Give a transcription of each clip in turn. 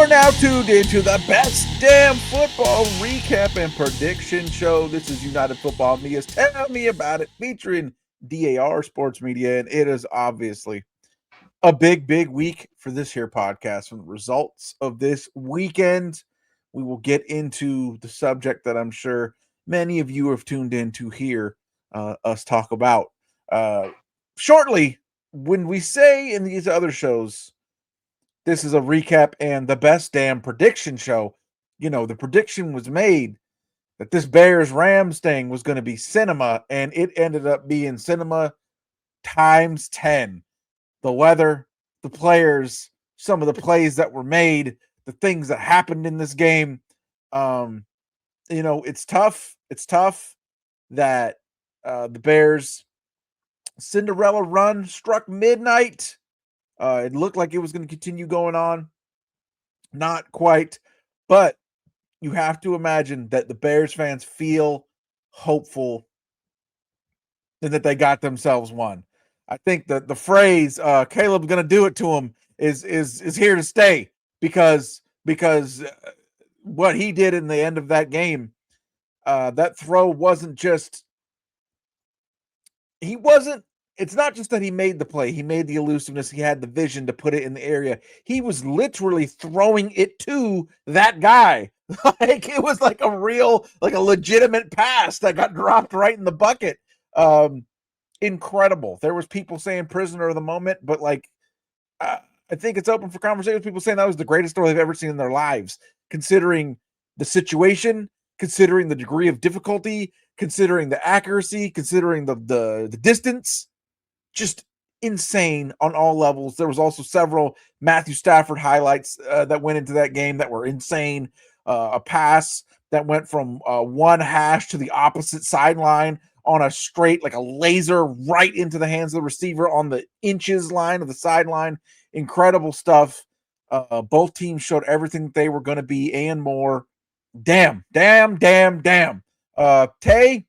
are now tuned into the best damn football recap and prediction show. This is United Football Media's Tell Me About It, featuring DAR Sports Media, and it is obviously a big week for this here podcast. From the results of this weekend, we will get into the subject that I'm sure many of you have tuned in to hear us talk about shortly. When we say in these other shows, this is a recap and the best damn prediction show, the prediction was made that this Bears Rams thing was going to be cinema, and it ended up being cinema times 10. The weather, the players, some of the plays that were made, the things that happened in this game. It's tough. It's tough that the Bears Cinderella run struck midnight. It looked like it was going to continue going on. Not quite, but you have to imagine that the Bears fans feel hopeful and that they got themselves one. I think that the phrase "Caleb's going to do it to him" is here to stay because what he did in the end of that game, that throw wasn't just it's not just that he made the play, he made the elusiveness, he had the vision to put it in the area. He was literally throwing it to that guy. Like it was like a legitimate pass that got dropped right in the bucket. Incredible. There was people saying prisoner of the moment, but I think it's open for conversation. People saying that was the greatest throw they've ever seen in their lives, considering the situation, considering the degree of difficulty, considering the accuracy, considering the distance. Just insane on all levels. There was also several Matthew Stafford highlights that went into that game that were insane. A pass that went from one hash to the opposite sideline on a straight, like a laser, right into the hands of the receiver on the inches line of the sideline. Incredible stuff. Both teams showed everything they were going to be and more. Damn. Tay,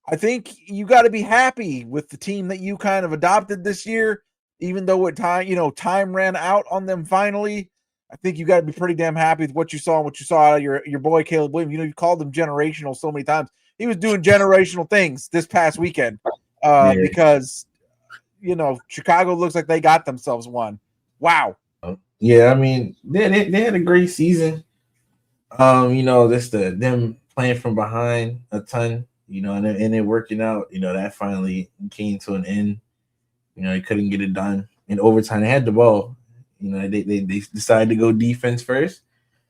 I think you got to be happy with the team that you kind of adopted this year, even though time ran out on them finally. I think you got to be pretty damn happy with what you saw out of your boy Caleb Williams. You called him generational so many times. He was doing generational things this past weekend because Chicago looks like they got themselves one. Wow. Yeah, I mean they had a great season. Just them playing from behind a ton. And it working out. That finally came to an end. They couldn't get it done in overtime. They had the ball. They decided to go defense first.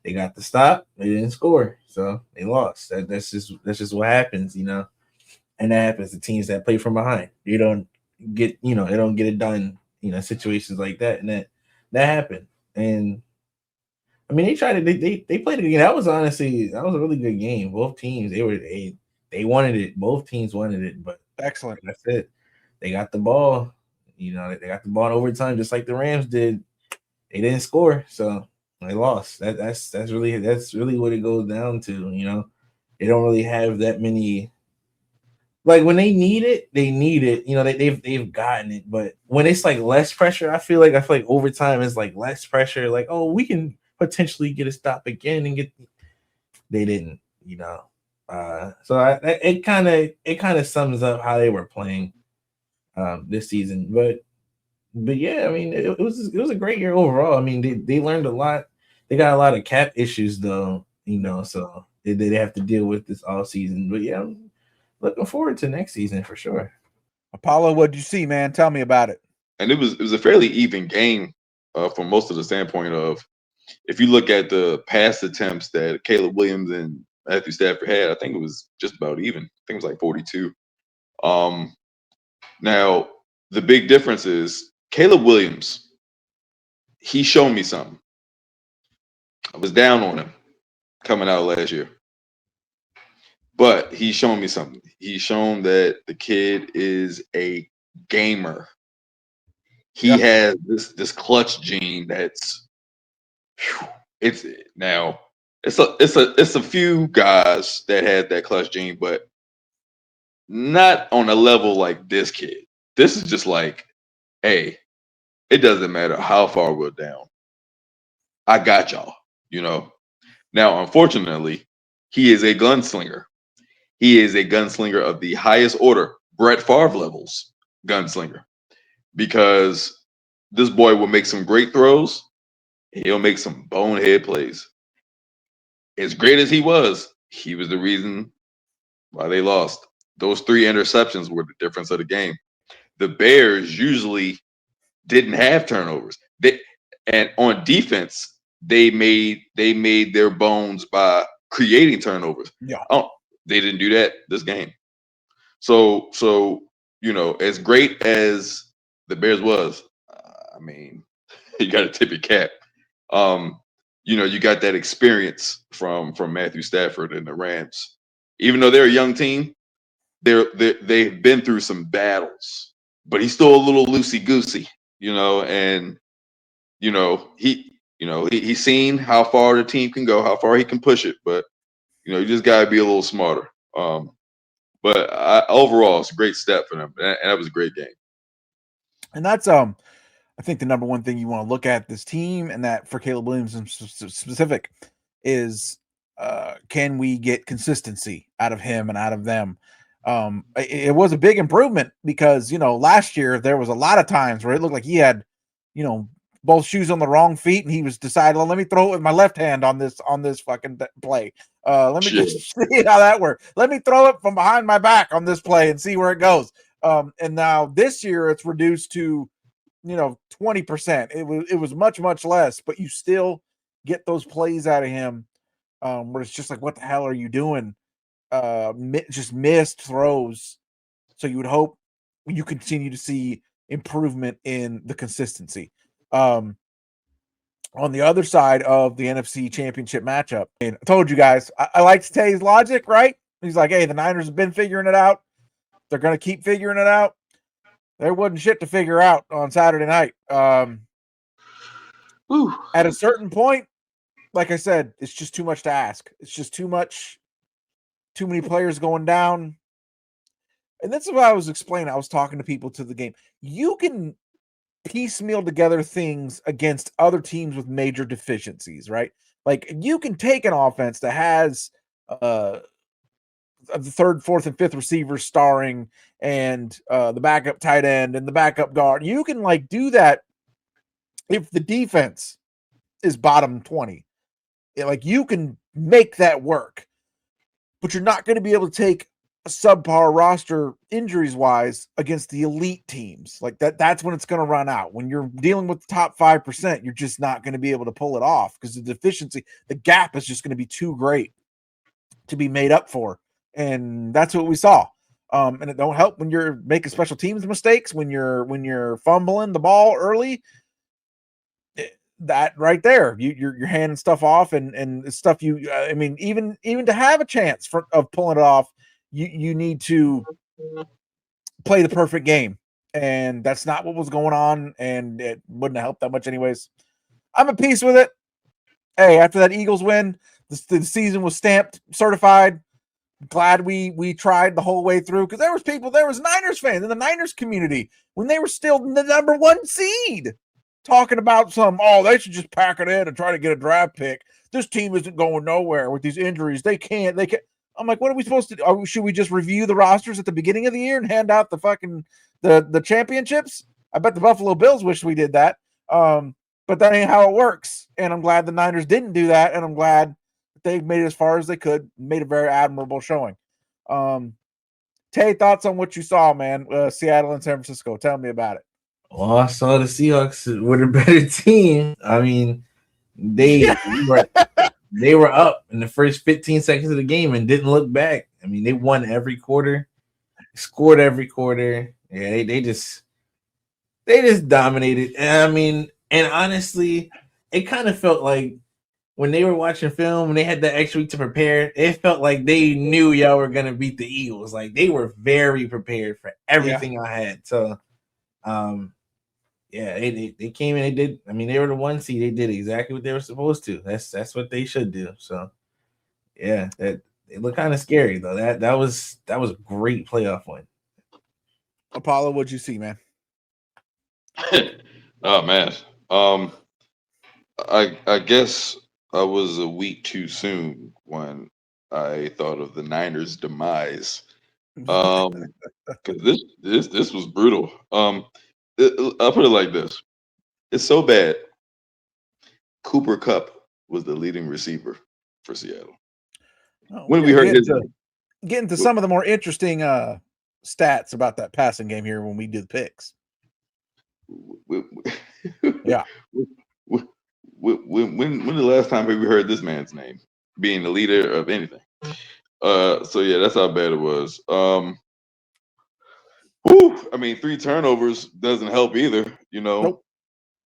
They got the stop. They didn't score, so they lost. That's just what happens. And that happens to teams that play from behind. They don't get it done. Situations like that, and that happened. And I mean, they tried it. They played it again. That was a really good game. Both teams they wanted it. Both teams wanted it, but excellent. That's it. They got the ball. They got the ball in overtime, just like the Rams did. They didn't score, so they lost. That's really what it goes down to. They don't really have that many. Like when they need it, they've gotten it. But when it's like less pressure, I feel like overtime is like less pressure. Like, oh, we can potentially get a stop again and get. They didn't, So it kind of sums up how they were playing this season. But yeah, I mean, it was a great year overall. I mean, they learned a lot. They got a lot of cap issues though, so they have to deal with this all season. But yeah, I'm looking forward to next season for sure. Apollo, what'd you see, man? Tell me about it. And it was a fairly even game from most of the standpoint of if you look at the pass attempts that Caleb Williams and Matthew Stafford had, I think it was just about even. I think it was like 42. Now the big difference is Caleb Williams. He showed me something. I was down on him coming out last year, but he's shown me something. He's shown that the kid is a gamer. He has this clutch gene that's it's a few guys that had that clutch gene, but not on a level like this kid. This is just like, hey, it doesn't matter how far we're down. I got y'all. You know. Now, unfortunately, he is a gunslinger. He is a gunslinger of the highest order, Brett Favre levels gunslinger, because this boy will make some great throws. He'll make some bonehead plays. As great as he was the reason why they lost. Those 3 interceptions were the difference of the game. The Bears usually didn't have turnovers. And on defense, they made their bones by creating turnovers. Yeah. Oh, they didn't do that this game. So as great as the Bears was, I mean, you got to tip your cap. You got that experience from Matthew Stafford and the Rams. Even though they're a young team, they've been through some battles, but he's still a little loosey goosey, and he's seen how far the team can go, how far he can push it, but you just got to be a little smarter. But overall, it's a great step for them, and that was a great game. And that's I think the number one thing you want to look at this team, and that for Caleb Williams in specific, is can we get consistency out of him and out of them? It was a big improvement because last year there was a lot of times where it looked like he had both shoes on the wrong feet, and he was deciding, well, let me throw it with my left hand on this fucking play. Let me just see how that works. Let me throw it from behind my back on this play and see where it goes. And now this year it's reduced to 20%. It was much, much less, but you still get those plays out of him where it's just like, what the hell are you doing? Just missed throws. So you would hope you continue to see improvement in the consistency. On the other side of the NFC Championship matchup, and I told you guys, I like Tay's logic, right? He's like, hey, the Niners have been figuring it out. They're going to keep figuring it out. There wasn't shit to figure out on Saturday night. At a certain point, like I said, it's just too much to ask. It's just too much, too many players going down. And that's what I was explaining. I was talking to people to the game. You can piecemeal together things against other teams with major deficiencies, right? Like you can take an offense that has the third, fourth, and fifth receivers starring and the backup tight end and the backup guard. You can do that if the defense is bottom 20. You can make that work, but you're not going to be able to take a subpar roster injuries wise against the elite teams that's when it's going to run out. When you're dealing with the top 5%, you're just not going to be able to pull it off because the deficiency, the gap is just going to be too great to be made up for. And that's what we saw. And it don't help when you're making special teams mistakes, when you're fumbling the ball early. That right there, you're handing stuff off and stuff even to have a chance of pulling it off, you need to play the perfect game, and that's not what was going on, and it wouldn't have helped that much anyways. I'm at peace with it. Hey, after that Eagles win, the season was stamped, certified. Glad we tried the whole way through, because there was Niners fans in the Niners community when they were still the number 1 seed talking about they should just pack it in and try to get a draft pick. This team isn't going nowhere with these injuries. They can't. I'm like, what are we supposed to do? Should we just review the rosters at the beginning of the year and hand out the fucking the championships? I bet the Buffalo Bills wish we did that. But that ain't how it works. And I'm glad the Niners didn't do that. And I'm glad they made it as far as they could, made a very admirable showing. Tay, thoughts on what you saw, man? Seattle and San Francisco. Tell me about it. Well, I saw the Seahawks were a better team. I mean, they were up in the first 15 seconds of the game and didn't look back. I mean, they won every quarter, scored every quarter. Yeah, they just dominated. And honestly, it kind of felt like when they were watching film, when they had that extra week to prepare, it felt like they knew y'all were gonna beat the Eagles. Like they were very prepared for everything I had. So, they came in. They did. I mean, they were the 1 seed. They did exactly what they were supposed to. That's what they should do. So, yeah, it looked kind of scary though. That was a great playoff win. Apollo, what'd you see, man? Oh man. I guess I was a week too soon when I thought of the Niners' demise. Because this was brutal. I'll put it like this: it's so bad. Cooper Cup was the leading receiver for Seattle. We're When we gonna heard his name, get into w- some of the more interesting stats about that passing game here when we do the picks. w- Yeah. w- when the last time have we heard this man's name being the leader of anything? So yeah, that's how bad it was. I mean, 3 turnovers doesn't help either. Nope.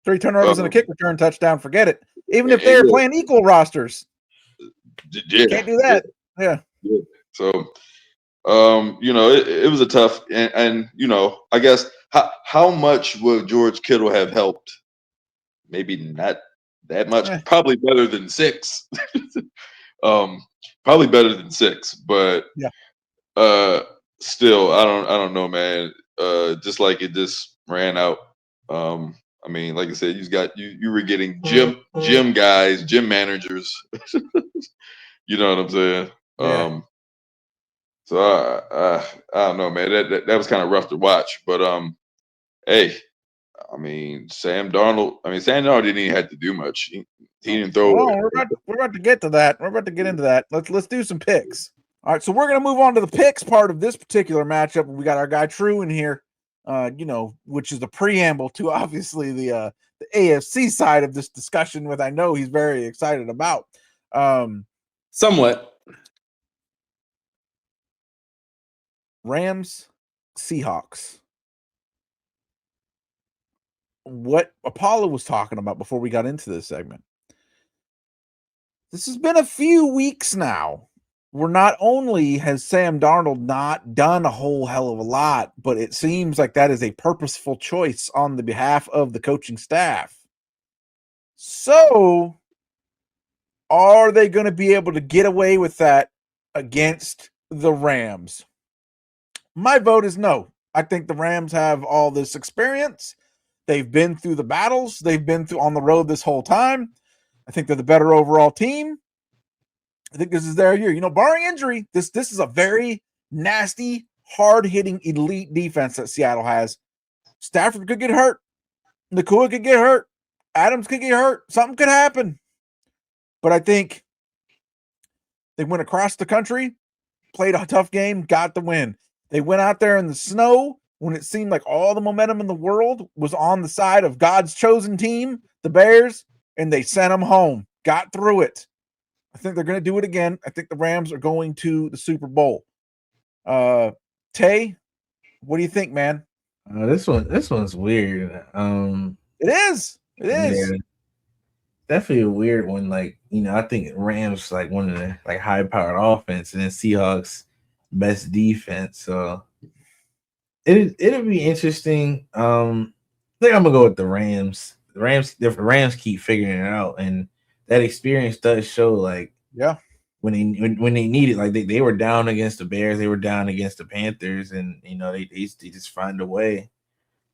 3 turnovers and a Um, kick return touchdown. Forget it. Even if and they're playing equal rosters, yeah, can't do yeah, that. Yeah. yeah. So it was a tough, and I guess how much would George Kittle have helped? Maybe not that much. Eh, Probably better than six. um, Probably better than six, but yeah. uh, still, I don't know, man. Just like it just ran out. I mean, like I said, you were getting gym guys, gym managers. You know what I'm saying? Yeah. So I don't know, man. That was kind of rough to watch, but hey, I mean, Sam Darnold. I mean, Sam Darnold didn't even have to do much. He didn't throw. Hold on, we're about to get to that. We're about to get into that. Let's do some picks. All right, so we're gonna move on to the picks part of this particular matchup. We got our guy True in here, which is the preamble to obviously the AFC side of this discussion, with I know he's very excited about. Somewhat. Rams, Seahawks. What Apollo was talking about before we got into this segment. This has been a few weeks now where not only has Sam Darnold not done a whole hell of a lot, but it seems like that is a purposeful choice on the behalf of the coaching staff. So, are they going to be able to get away with that against the Rams? My vote is no. I think the Rams have all this experience. They've been through the battles. They've been through on the road this whole time. I think they're the better overall team. I think this is their year. Barring injury, this is a very nasty, hard-hitting, elite defense that Seattle has. Stafford could get hurt. Nakua could get hurt. Adams could get hurt. Something could happen. But I think they went across the country, played a tough game, got the win. They went out there in the snow when it seemed like all the momentum in the world was on the side of God's chosen team, the Bears, and they sent them home, got through it. I think they're going to do it again. I think the Rams are going to the Super Bowl. Tay, what do you think, man? This one's weird. It is. It is. Yeah, definitely a weird one. Like, I think Rams like one of the like high powered offense, and then Seahawks best defense. So it'll be interesting. I think I'm gonna go with the Rams. The Rams keep figuring it out, and that experience does show. Like, Yeah. when they need it, like they were down against the Bears, they were down against the Panthers, and they just find a way,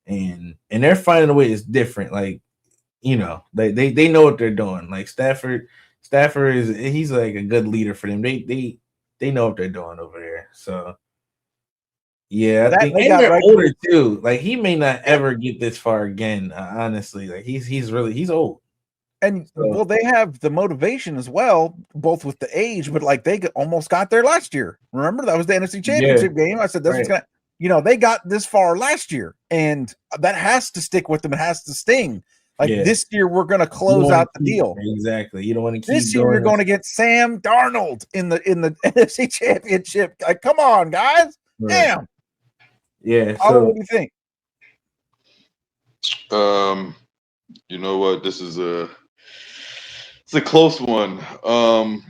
and their finding a way is different. Like, they know what they're doing. Like Stafford he's like a good leader for them. They know what they're doing over there. So yeah, I That think, they and got they're right. older too. Like, he may not ever get this far again. Honestly, like he's old. And well, they have the motivation as well, both with the age, but like they almost got there last year. Remember, that was the NFC Championship game. I said this was Right. gonna, they got this far last year, and that has to stick with them. It has to sting. Like, Yeah. this year, we're gonna You don't close wanna out the deal. Exactly. You don't want to keep This year, you're doing going to get Sam Darnold in the NFC Championship. Like, come on, guys. Right. Damn. Yeah. Oliver, So what do you think? You know what? It's a close one. I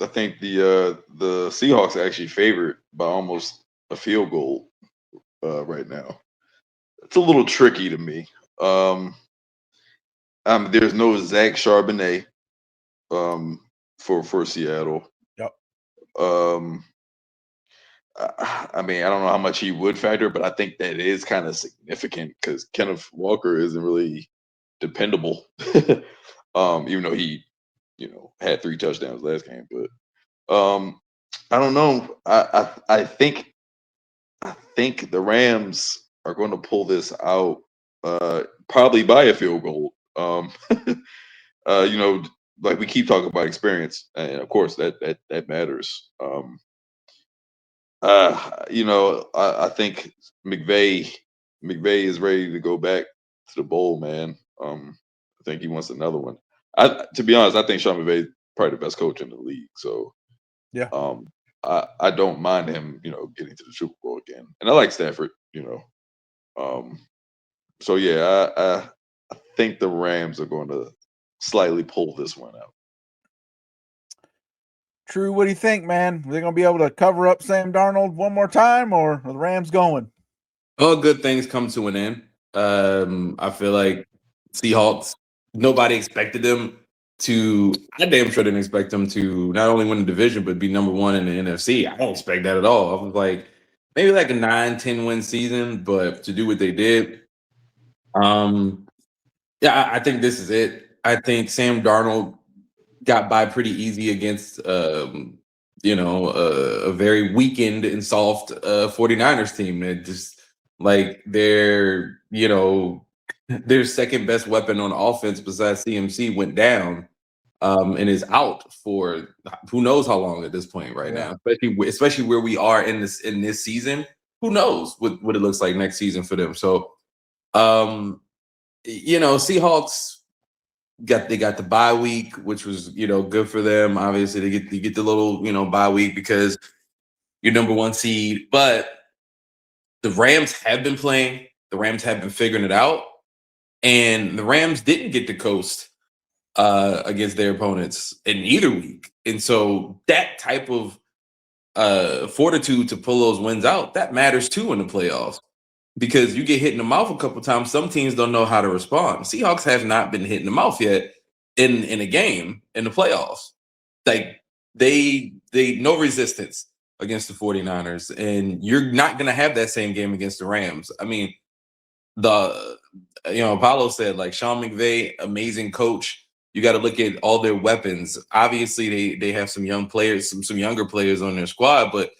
think the Seahawks are actually favored by almost a field goal right now. It's a little tricky to me. There's no Zach Charbonnet for Seattle. Yep. I mean, I don't know how much he would factor, but I think that is kind of significant because Kenneth Walker isn't really dependable. Even though he, had 3 touchdowns last game. But I don't know. I think the Rams are going to pull this out, probably by a field goal. You know, like we keep talking about experience, and of course that matters. I think McVay is ready to go back to the bowl, man. I think he wants another one. To be honest, I think Sean McVay is probably the best coach in the league. So Yeah. I don't mind him, getting to the Super Bowl again. And I like Stafford, So yeah, I think the Rams are going to slightly pull this one out. True, what do you think, man? Are they going to be able to cover up Sam Darnold one more time, or are the Rams going? All good things come to an end. I feel like Seahawks, nobody expected them to. I damn sure didn't expect them to not only win the division, but be number one in the NFC. I don't expect that at all. I was like, maybe like a 9-10 win season, but to do what they did, yeah, I think this is it. I think Sam Darnold got by pretty easy against, a very weakened and soft 49ers team that just like their second best weapon on offense besides CMC went down and is out for who knows how long at this point right now, especially where we are in this season. Who knows what it looks like next season for them. So, Seahawks they got the bye week, which was good for them. Obviously, they get the little bye week because you're number one seed. But the Rams have been playing. The Rams have been figuring it out, and the Rams didn't get to coast against their opponents in either week. And so that type of fortitude to pull those wins out, that matters too in the playoffs. Because you get hit in the mouth a couple times, some teams don't know how to respond. Seahawks have not been hit in the mouth yet in a game in the playoffs. Like they no resistance against the 49ers, and you're not going to have that same game against the Rams. I mean, Apollo said, like, Sean McVay, amazing coach. You got to look at all their weapons. Obviously, they have some young players, some younger players on their squad, but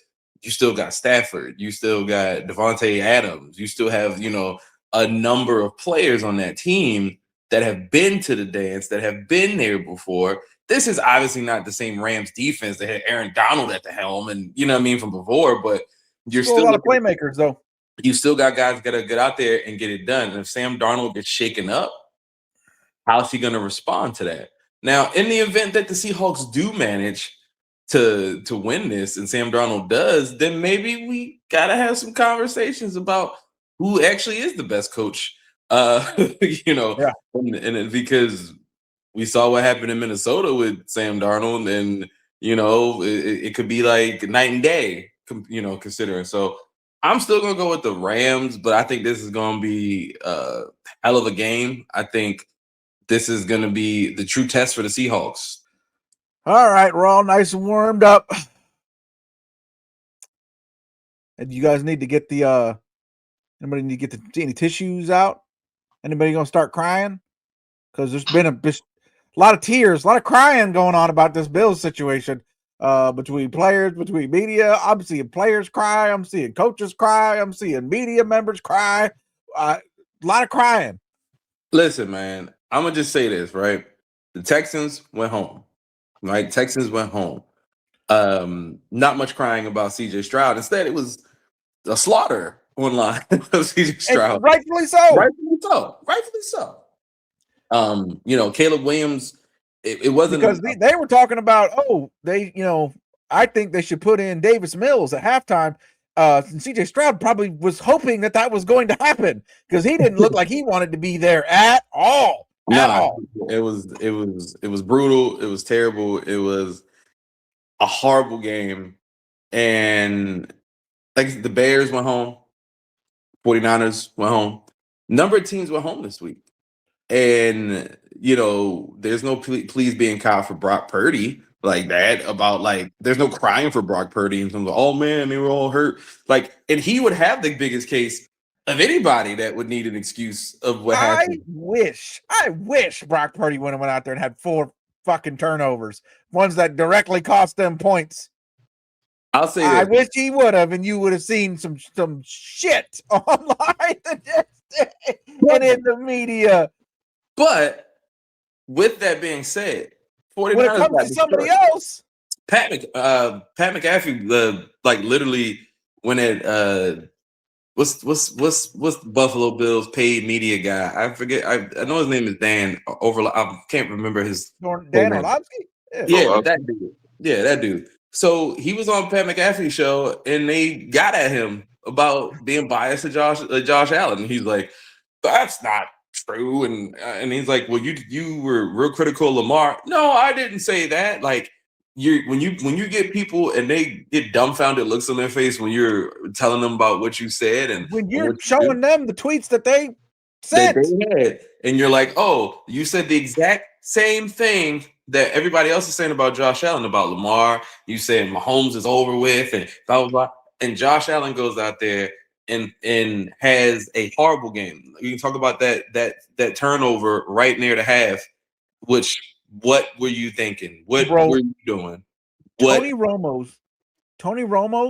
you still got Stafford. You still got Devontae Adams. You still have, a number of players on that team that have been to the dance, that have been there before. This is obviously not the same Rams defense that had Aaron Donald at the helm and, from before, but you're still a lot of playmakers, though. You still got guys got to get out there and get it done. And if Sam Darnold gets shaken up, how's he going to respond to that? Now, in the event that the Seahawks do manage to win this and Sam Darnold does, then maybe we got to have some conversations about who actually is the best coach, and because we saw what happened in Minnesota with Sam Darnold, and, it could be like night and day, considering. So I'm still going to go with the Rams, but I think this is going to be a hell of a game. I think this is going to be the true test for the Seahawks. All right, we're all nice and warmed up. And you guys need to get anybody need to get any tissues out? Anybody going to start crying? Because there's been a lot of tears, a lot of crying going on about this Bills situation. Between players, between media. I'm seeing players cry. I'm seeing coaches cry. I'm seeing media members cry. A lot of crying. Listen, man, I'm going to just say this, right? The Texans went home, right? Texans went home. Not much crying about CJ Stroud. Instead, it was a slaughter online of CJ Stroud. And rightfully so. Rightfully so. Caleb Williams, it wasn't because they were talking about, I think they should put in Davis Mills at halftime. And CJ Stroud probably was hoping that was going to happen because he didn't look like he wanted to be there at all. It was brutal. It was terrible. It was a horrible game. And like the Bears went home, 49ers went home. Number of teams went home this week. And, there's no please being caught for Brock Purdy like that about there's no crying for Brock Purdy in terms of, oh man, they were all hurt. And he would have the biggest case of anybody that would need an excuse of what I happened. wish Brock Purdy went out there and had 4 fucking turnovers, ones that directly cost them points. I'll say I this. wish he would have, and you would have seen some shit online the next day and in the media. But with that being said, 49ers When it comes to somebody else, Pat McAfee, like literally when it what's the Buffalo Bills paid media guy? I forget. I know his name is Dan. I can't remember his Dan Orlovsky. Yeah, that dude. Yeah, that dude. So he was on Pat McAfee's show, and they got at him about being biased to Josh Allen. And he's like, "That's not true." And he's like, "Well, you were real critical of Lamar." No, I didn't say that. Like when you get people and they get dumbfounded looks on their face when you're telling them about what you said and when you're showing them the tweets that they sent, and you're like, "Oh, you said the exact same thing that everybody else is saying about Josh Allen, about Lamar. You saying Mahomes is over with, and blah blah blah." And Josh Allen goes out there and has a horrible game. You can talk about that turnover right near the half. Which what were you thinking? What were you doing? Tony Romo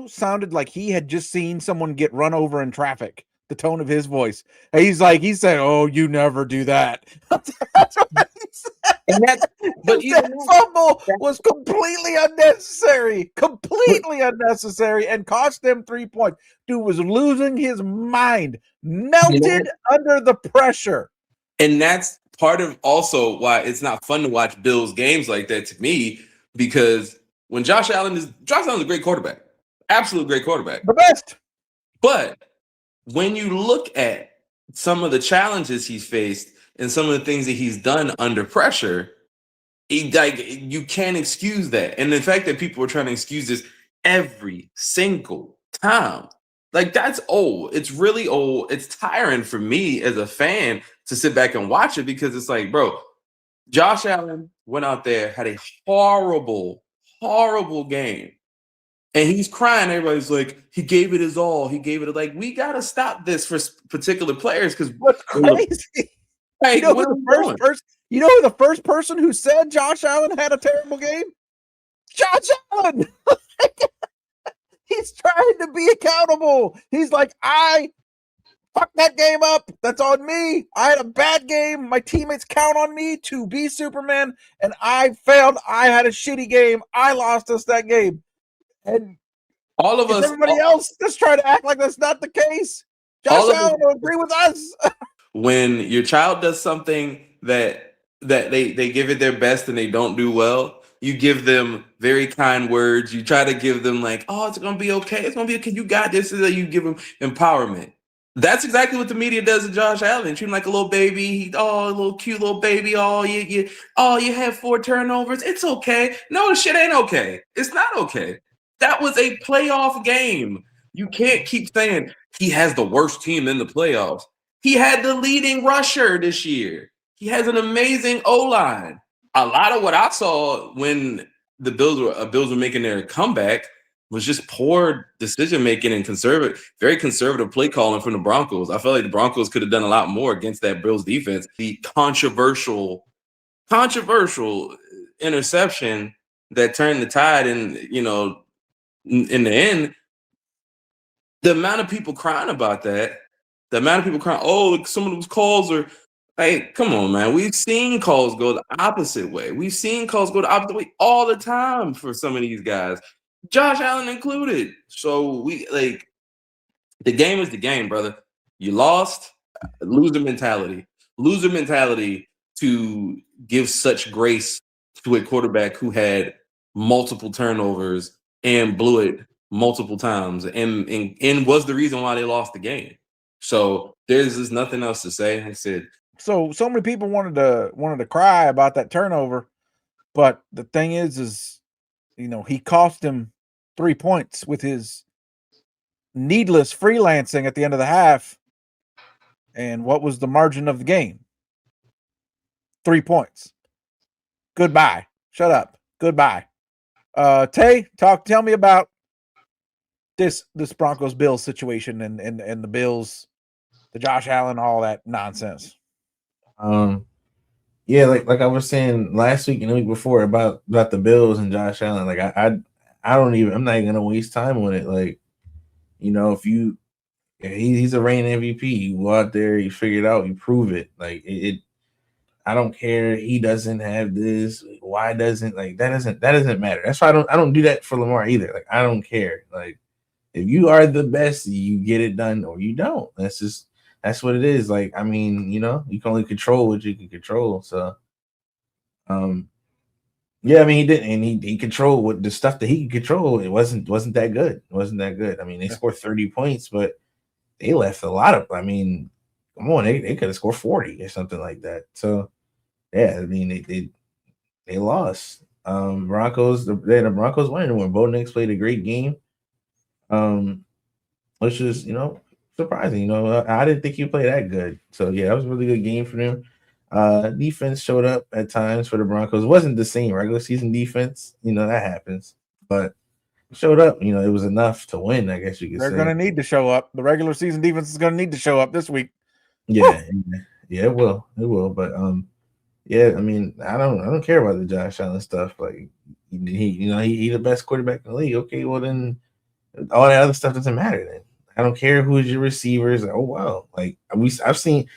sounded like he had just seen someone get run over in traffic. The tone of his voice. He said, "Oh, you never do that." That's what he said. And that fumble was completely unnecessary, and cost them 3 points. Dude was losing his mind, melted under the pressure. And that's part of also why it's not fun to watch Bills games like that to me, because when Josh Allen is a great quarterback, absolute great quarterback, the best. But when you look at some of the challenges he's faced and some of the things that he's done under pressure, you can't excuse that. And the fact that people are trying to excuse this every single time, like that's old. It's really old. It's tiring for me as a fan to sit back and watch it, because it's like, bro, Josh Allen went out there, had a horrible, horrible game. And he's crying. Everybody's like, he gave it his all. He gave it. Like, we got to stop this for particular players. Because what's crazy? Like, you know who the first person who said Josh Allen had a terrible game? Josh Allen. He's trying to be accountable. He's like, I fucked that game up. That's on me. I had a bad game. My teammates count on me to be Superman, and I failed. I had a shitty game. I lost us that game. And all of us, everybody else, just try to act like that's not the case. Josh Allen will agree with us. When your child does something that they give it their best and they don't do well, you give them very kind words. You try to give them like, "Oh, it's gonna be okay. It's gonna be okay. You got this." So that you give them empowerment. That's exactly what the media does to Josh Allen. Treat him like a little baby. A little cute little baby. You had 4 turnovers. It's okay. No, shit ain't okay. It's not okay. That was a playoff game. You can't keep saying he has the worst team in the playoffs. He had the leading rusher this year. He has an amazing O-line. A lot of what I saw when the Bills were making their comeback was just poor decision making and very conservative play calling from the Broncos. I felt like the Broncos could have done a lot more against that Bills defense. The controversial interception that turned the tide, and in the end, the amount of people crying about that, oh, some of those calls are, hey, come on, man. We've seen calls go the opposite way. We've seen calls go the opposite way all the time for some of these guys, Josh Allen included. So the game is the game, brother. You lost, loser mentality to give such grace to a quarterback who had multiple turnovers and blew it multiple times and was the reason why they lost the game. So there's just nothing else to say. I said, so many people wanted to cry about that turnover, but the thing is he cost him 3 points with his needless freelancing at the end of the half. And what was the margin of the game? 3 points. Goodbye. Shut up. Goodbye. Tay, tell me about this Broncos Bills situation and the Bills the Josh Allen, all that nonsense. Yeah, like I was saying last week and the week before about the Bills and Josh Allen. Like I'm not even gonna waste time on it. Like, if he's a reigning MVP, you go out there, you figure it out, you prove it. Like I don't care. He doesn't have this. Why doesn't that doesn't matter. That's why I don't do that for Lamar either. Like, I don't care. Like, if you are the best, you get it done or you don't. That's what it is. Like, I mean, you can only control what you can control. So, yeah, I mean, he didn't, and he controlled what the stuff that he could control. It wasn't that good. It wasn't that good. I mean, they scored 30 points, but they left a lot of. I mean, come on, they could have scored 40 or something like that. So, yeah, I mean, they lost. Broncos, the Broncos won when Bo Nix played a great game. Which is, surprising. I didn't think he played that good. So yeah, that was a really good game for them. Defense showed up at times for the Broncos. It wasn't the same regular season defense. That happens. But showed up. It was enough to win, I guess you could say. They're going to need to show up. The regular season defense is going to need to show up this week. Yeah, it will. It will. But yeah, I mean, I don't care about the Josh Allen stuff. Like, he the best quarterback in the league. Okay, well then all that other stuff doesn't matter then. I don't care who's your receivers. Oh wow, like I've seen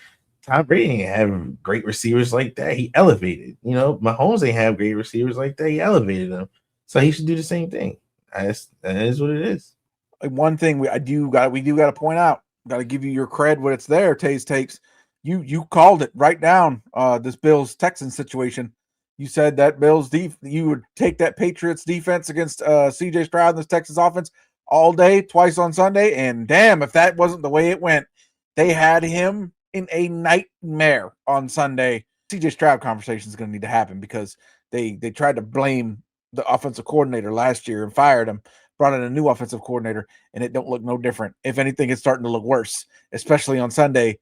Tom Brady have great receivers like that. He elevated. Mahomes ain't have great receivers like that. He elevated them. So he should do the same thing. That is what it is. Like, one thing we do got to point out. Got to give you your cred when it's there. Taze takes. You called it right down. This Bills Texans situation. You said that you would take that Patriots defense against CJ Stroud and this Texas offense all day, twice on Sunday, and damn, if that wasn't the way it went. They had him in a nightmare on Sunday. CJ Stroud conversation is going to need to happen because they tried to blame the offensive coordinator last year and fired him, brought in a new offensive coordinator, and it don't look no different. If anything, it's starting to look worse, especially on Sunday.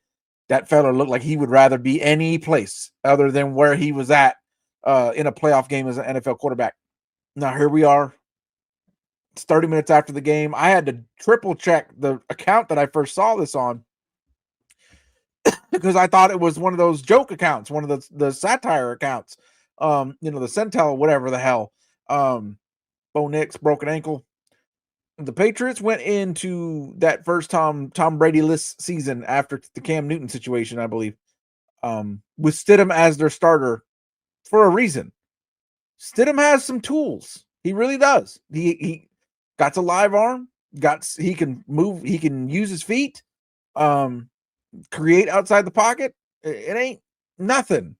That fella looked like he would rather be any place other than where he was at in a playoff game as an NFL quarterback. Now, here we are. It's 30 minutes after the game. I had to triple check the account that I first saw this on because I thought it was one of those joke accounts, one of the satire accounts, the Centel, whatever the hell. Bo Nix, broken ankle. The Patriots went into that first Tom Brady-less season after the Cam Newton situation, I believe, with Stidham as their starter for a reason. Stidham has some tools. He really does. He got a live arm. He can move. He can use his feet. Create outside the pocket. It ain't nothing.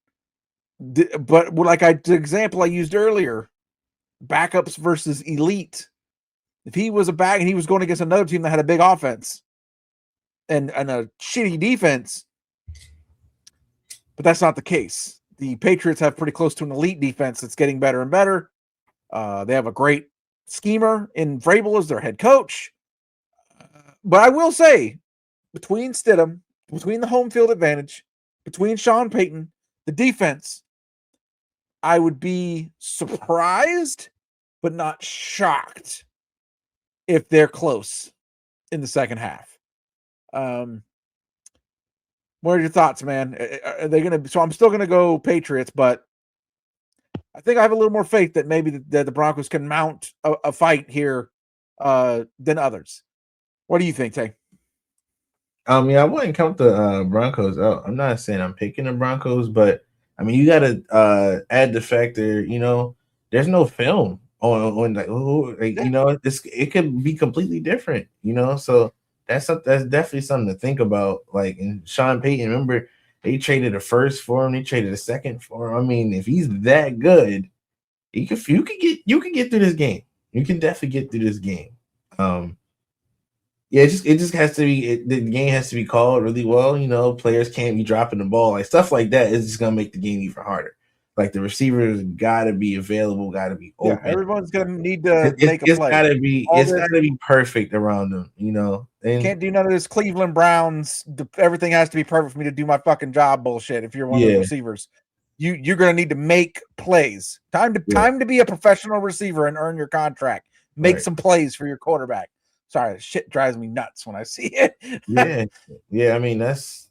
But like the example I used earlier, backups versus elite. If he was a back and he was going against another team that had a big offense and a shitty defense, but that's not the case. The Patriots have pretty close to an elite defense that's getting better and better. They have a great schemer in Vrabel as their head coach. But I will say, between Stidham, between the home field advantage, between Sean Payton, the defense, I would be surprised, but not shocked if they're close in the second half. What are your thoughts, man? Are they going to? So I'm still going to go Patriots, but I think I have a little more faith that maybe the Broncos can mount a fight here than others. What do you think, Tay? Yeah, I wouldn't count the Broncos out. I'm not saying I'm picking the Broncos, but I mean, you got to add the factor. There's no film on it could be completely different. So that's definitely something to think about. Like, and Sean Payton, remember they traded a first for him, they traded a second for him. I mean, if he's that good, you can get through this game. You can definitely get through this game. Yeah, it just has to be the game has to be called really well. Players can't be dropping the ball, like stuff like that is just gonna make the game even harder. Like, the receivers gotta be available, gotta be open. Yeah, everyone's gonna need to make a play. It's gotta be perfect around them. And can't do none of this Cleveland Browns. Everything has to be perfect for me to do my fucking job bullshit. If you're one of the receivers, you're gonna need to make plays. Time to be a professional receiver and earn your contract. Make some plays for your quarterback. Sorry, shit drives me nuts when I see it. Yeah. I mean, that's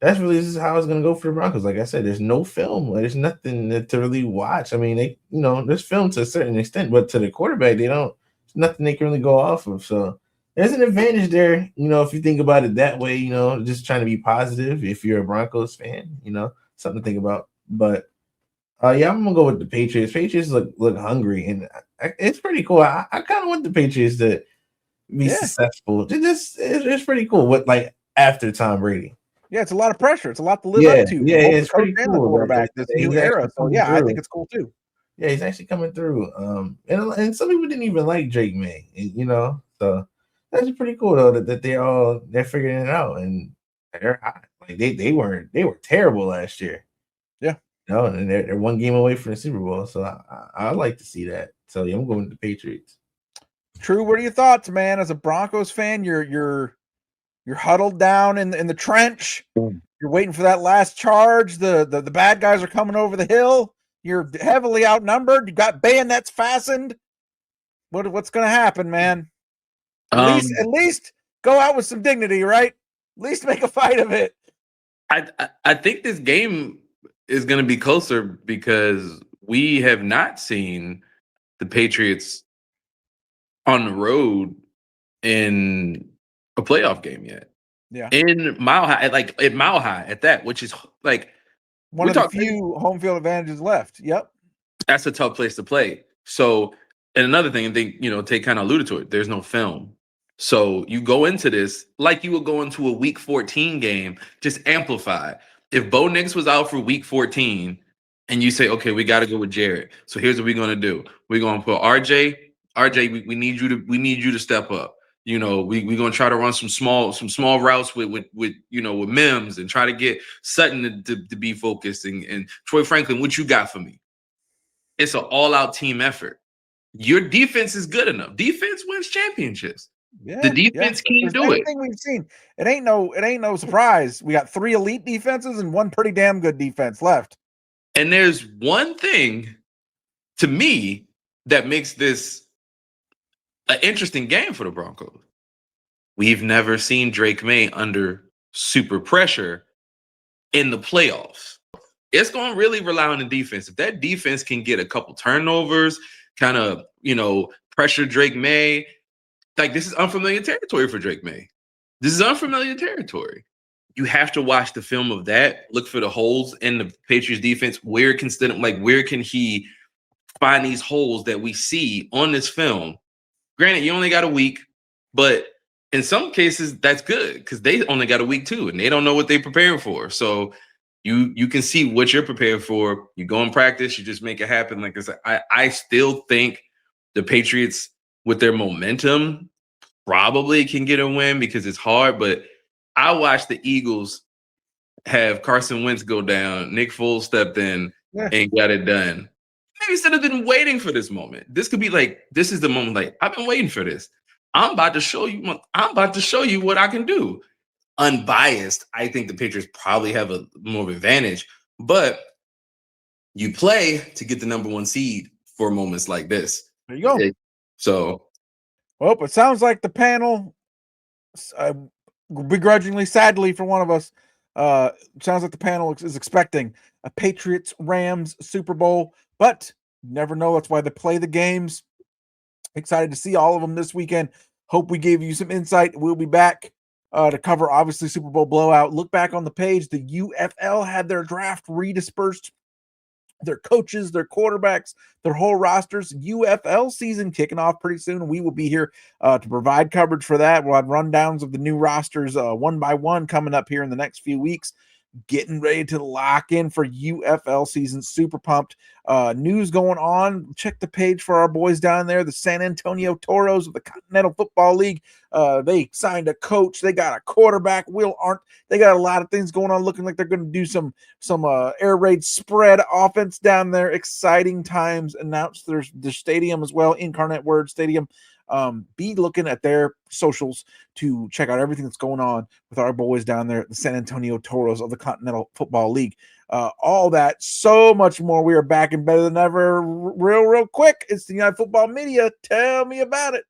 really this is how it's gonna go for the Broncos. Like I said, there's no film. There's nothing to really watch. I mean, there's film to a certain extent, but to the quarterback, there's nothing they can really go off of. So there's an advantage there, if you think about it that way, just trying to be positive if you're a Broncos fan, something to think about. But yeah, I'm gonna go with the Patriots. Patriots look hungry, and it's pretty cool. I kind of want the Patriots to be successful. It's pretty cool. What like after Tom Brady? Yeah, it's a lot of pressure. It's a lot to live up to. Yeah, Both it's the coach pretty and the cool. quarterback. This new era. So yeah, I think it's cool too. Yeah, he's actually coming through. And some people didn't even like Drake May, so that's pretty cool though that they're figuring it out and they're hot. Like they were terrible last year. Yeah. And they're one game away from the Super Bowl. So I like to see that. So yeah, I'm going with the Patriots. True. What are your thoughts, man? As a Broncos fan, you're huddled down in the trench. You're waiting for that last charge. The bad guys are coming over the hill. You're heavily outnumbered. You got bayonets fastened. What's going to happen, man? At least go out with some dignity, right? At least make a fight of it. I think this game is going to be closer because we have not seen the Patriots on the road in a playoff game yet. Yeah. In Mile High, at Mile High at that, which is like one of the few home field advantages left. Yep. That's a tough place to play. So, and another thing, I think, Tate kind of alluded to it, there's no film. So you go into this like you would go into a week 14 game, just amplify. If Bo Nix was out for week 14 and you say, okay, we got to go with Jared. So here's what we're going to do. We're going to put RJ, we need you to step up. We're going to try to run some small routes with Mims and try to get Sutton to be focused and Troy Franklin, what you got for me? It's an all-out team effort. Your defense is good enough. Defense wins championships. Yeah, the defense can do it. We've seen. It ain't no surprise. We got 3 elite defenses and 1 pretty damn good defense left. And there's one thing to me that makes this an interesting game for the Broncos. We've never seen Drake May under super pressure in the playoffs. It's going to really rely on the defense. If that defense can get a couple turnovers, kind of, pressure Drake May, like this is unfamiliar territory for Drake May. This is unfamiliar territory. You have to watch the film of that. Look for the holes in the Patriots defense. Where can he find these holes that we see on this film? Granted, you only got a week, but in some cases that's good because they only got a week too, and they don't know what they're preparing for. So you can see what you're prepared for. You go and practice. You just make it happen. Like I said, I still think the Patriots, with their momentum, probably can get a win because it's hard. But I watched the Eagles have Carson Wentz go down. Nick Foles stepped in and got it done. Maybe instead of been waiting for this moment, this could be like, this is the moment. Like, I've been waiting for this. I'm about to show you what I can do. Unbiased, I think the Patriots probably have a more of an advantage, but you play to get the number 1 seed for moments like this. There you go. So, well, it sounds like the panel, begrudgingly, sadly for one of us, sounds like the panel is expecting a Patriots-Rams Super Bowl, but you never know. That's why they play the games. Excited to see all of them this weekend. Hope we gave you some insight. We'll be back to cover, obviously, Super Bowl blowout. Look back on the page. The UFL had their draft redispersed. Their coaches, their quarterbacks, their whole rosters. UFL season kicking off pretty soon. We will be here to provide coverage for that. We'll have rundowns of the new rosters one by one coming up here in the next few weeks. Getting ready to lock in for UFL season. Super pumped. News going on. Check the page for our boys down there, the San Antonio Toros of the Continental Football League. They signed a coach. They got a quarterback, Will Arndt. They got a lot of things going on, looking like they're going to do some air raid spread offense down there. Exciting times. Announced their stadium as well, Incarnate Word Stadium. Be looking at their socials to check out everything that's going on with our boys down there at the San Antonio Toros of the Continental Football League. All that, so much more. We are back and better than ever. Real quick. It's the United Football Media. Tell me about it.